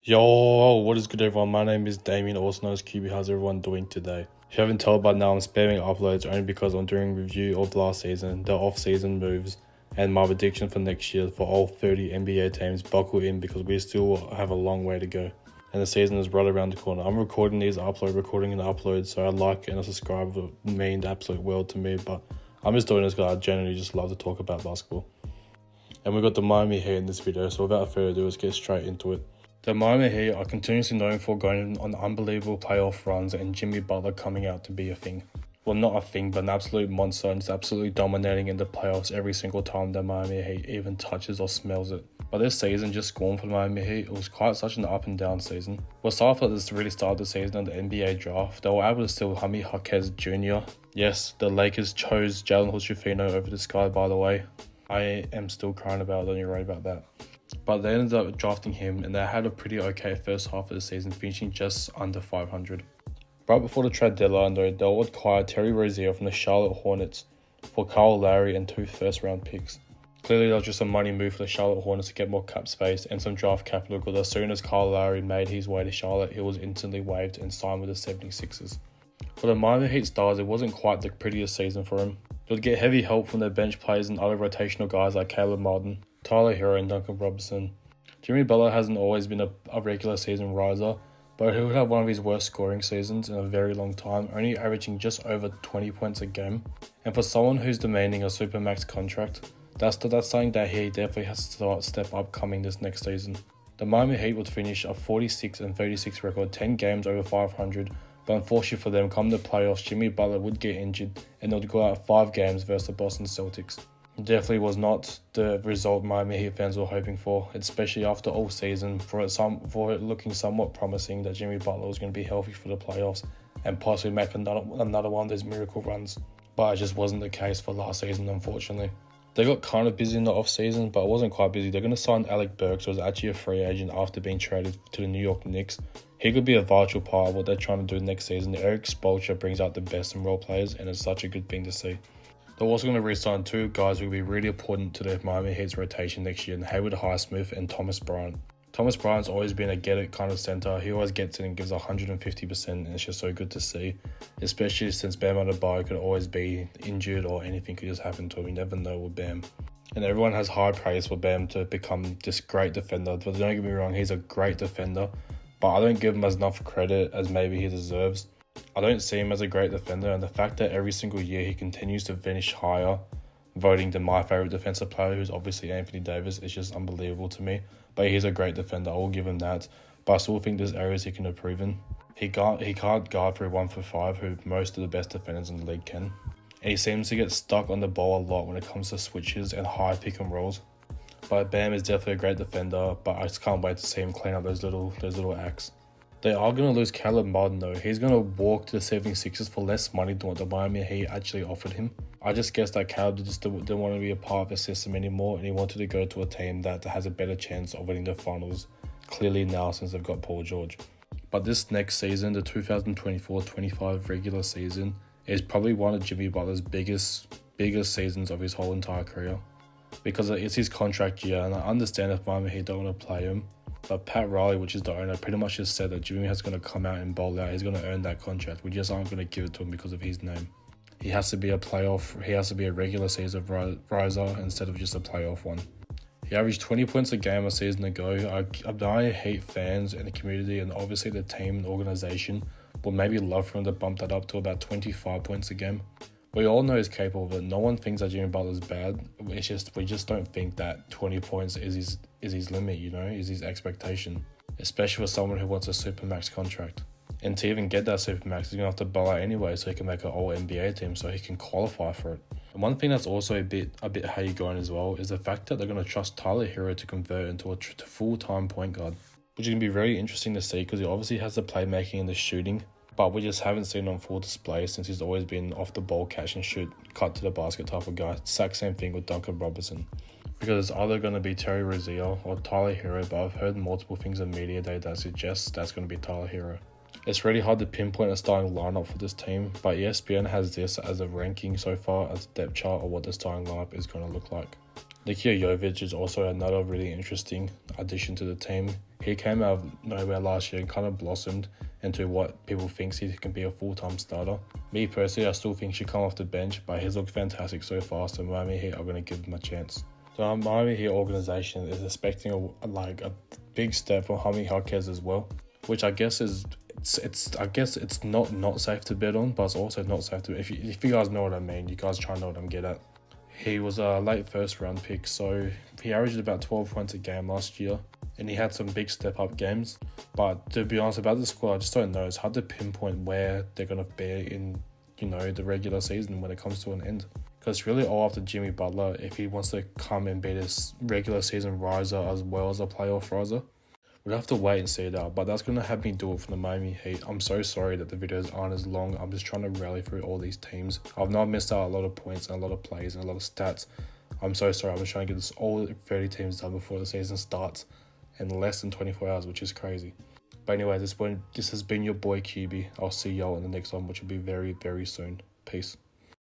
Yo, what is good everyone? My name is Damien, also known as QB. How's everyone doing today? If you haven't told by now, I'm spamming uploads only because I'm doing review of last season, the off-season moves, and my prediction for next year for all 30 NBA teams. Buckle in because we still have a long way to go. And the season is right around the corner. I'm recording and upload, so a like and a subscribe would mean the absolute world to me, but I'm just doing this because I genuinely just love to talk about basketball. And we got the Miami Heat in this video, so without further ado, let's get straight into it. The Miami Heat are continuously known for going on unbelievable playoff runs and Jimmy Butler coming out to be a thing. Well, not a thing, but an absolute monster and just absolutely dominating in the playoffs every single time the Miami Heat even touches or smells it. But this season just gone for the Miami Heat. It was quite such an up and down season. Well, started at this really started the season in the NBA draft. They were able to steal Jaime Jaquez Jr. Yes, the Lakers chose Jalen Hood-Schifino over this guy, by the way. I am still crying about it, don't you worry about that. But they ended up drafting him and they had a pretty okay first half of the season, finishing just under 500. Right before the trade deadline though, they'll acquire Terry Rozier from the Charlotte Hornets for Kyle Lowry and 2 first-round picks. Clearly that was just a money move for the Charlotte Hornets to get more cap space and some draft capital, because as soon as Kyle Lowry made his way to Charlotte, he was instantly waived and signed with the 76ers. For the Miami Heat stars, it wasn't quite the prettiest season for him. They would get heavy help from their bench players and other rotational guys like Caleb Martin, Tyler Hero and Duncan Robinson. Jimmy Butler hasn't always been a regular season riser, but he would have one of his worst scoring seasons in a very long time, only averaging just over 20 points a game. And for someone who's demanding a supermax contract, that's something that he definitely has to step up coming this next season. The Miami Heat would finish a 46-36 record, 10 games over 500, but unfortunately for them, come the playoffs, Jimmy Butler would get injured and they would go out 5 games versus the Boston Celtics. Definitely was not the result Miami Heat fans were hoping for, especially after all season, for it looking somewhat promising that Jimmy Butler was going to be healthy for the playoffs and possibly make another one of those miracle runs. But it just wasn't the case for last season, unfortunately. They got kind of busy in the off-season, but it wasn't quite busy. They're going to sign Alec Burks, who was actually a free agent after being traded to the New York Knicks. He could be a vital part of what they're trying to do next season. Eric Spoelstra brings out the best in role players, and it's such a good thing to see. They're also going to re-sign 2 guys who will be really important to the Miami Heat's rotation next year, Haywood Highsmith and Thomas Bryant. Thomas Bryant's always been a get-it kind of center. He always gets it and gives 150%, and it's just so good to see, especially since Bam Adebayo could always be injured or anything could just happen to him. You never know with Bam. And everyone has high praise for Bam to become this great defender. But don't get me wrong, he's a great defender, but I don't give him as enough credit as maybe he deserves. I don't see him as a great defender, and the fact that every single year he continues to finish higher, voting to my favourite defensive player, who's obviously Anthony Davis, is just unbelievable to me. But he's a great defender, I will give him that. But I still think there's areas he can improve in. He can't guard for a 1-for-5, who most of the best defenders in the league can. And he seems to get stuck on the ball a lot when it comes to switches and high pick and rolls. But Bam is definitely a great defender, but I just can't wait to see him clean up those little acts. They are going to lose Caleb Martin though. He's going to walk to the 76ers for less money than what the Miami Heat actually offered him. I just guess that Caleb just didn't want to be a part of the system anymore, and he wanted to go to a team that has a better chance of winning the finals, clearly now since they've got Paul George. But this next season, the 2024-25 regular season, is probably one of Jimmy Butler's biggest seasons of his whole entire career, because it's his contract year, and I understand if Miami Heat don't want to play him. But Pat Riley, which is the owner, pretty much just said that Jimmy is going to come out and bowl out. He's going to earn that contract. We just aren't going to give it to him because of his name. He has to be a regular season riser instead of just a playoff one. He averaged 20 points a game a season ago. I hate fans and the community, and obviously the team and organization would maybe love for him to bump that up to about 25 points a game. We all know he's capable of it. No one thinks that Jimmy Butler's bad. We just don't think that 20 points is his limit, is his expectation. Especially for someone who wants a supermax contract. And to even get that supermax, he's going to have to bowl out anyway so he can make an all-NBA team so he can qualify for it. And one thing that's also a bit how you going as well is the fact that they're going to trust Tyler Hero to convert into a full-time point guard, which is going to be very interesting to see because he obviously has the playmaking and the shooting, but we just haven't seen him on full display since he's always been off the ball, catch and shoot, cut to the basket type of guy. Exact same thing with Duncan Robinson. Because it's either going to be Terry Rozier or Tyler Hero, but I've heard multiple things in media day that suggest that's going to be Tyler Hero. It's really hard to pinpoint a starting lineup for this team, but ESPN has this as a ranking so far as a depth chart of what the starting lineup is going to look like. Qybii is also another really interesting addition to the team. He came out of nowhere last year and kind of blossomed into what people think he can be a full-time starter. Me personally, I still think he should come off the bench, but he's looked fantastic so far, so Miami Heat are going to give him a chance. The Miami Heat organization is expecting a big step from Jaime Jaquez as well, which I guess is it's not safe to bet on, but it's also not safe to. If you guys know what I mean, you guys try to know what I'm getting at. He was a late first round pick, so he averaged about 12 points a game last year, and he had some big step up games. But to be honest about the squad, I just don't know. It's hard to pinpoint where they're gonna be in, the regular season when it comes to an end. Because it's really all up to Jimmy Butler if he wants to come and be this regular season riser as well as a playoff riser. We'll have to wait and see that, but that's going to have me do it for the Miami Heat. I'm so sorry that the videos aren't as long. I'm just trying to rally through all these teams. I've not missed out a lot of points and a lot of plays and a lot of stats. I'm so sorry. I'm just trying to get all 30 teams done before the season starts in less than 24 hours, which is crazy. But anyway, this has been your boy QB. I'll see y'all in the next one, which will be very, very soon. Peace.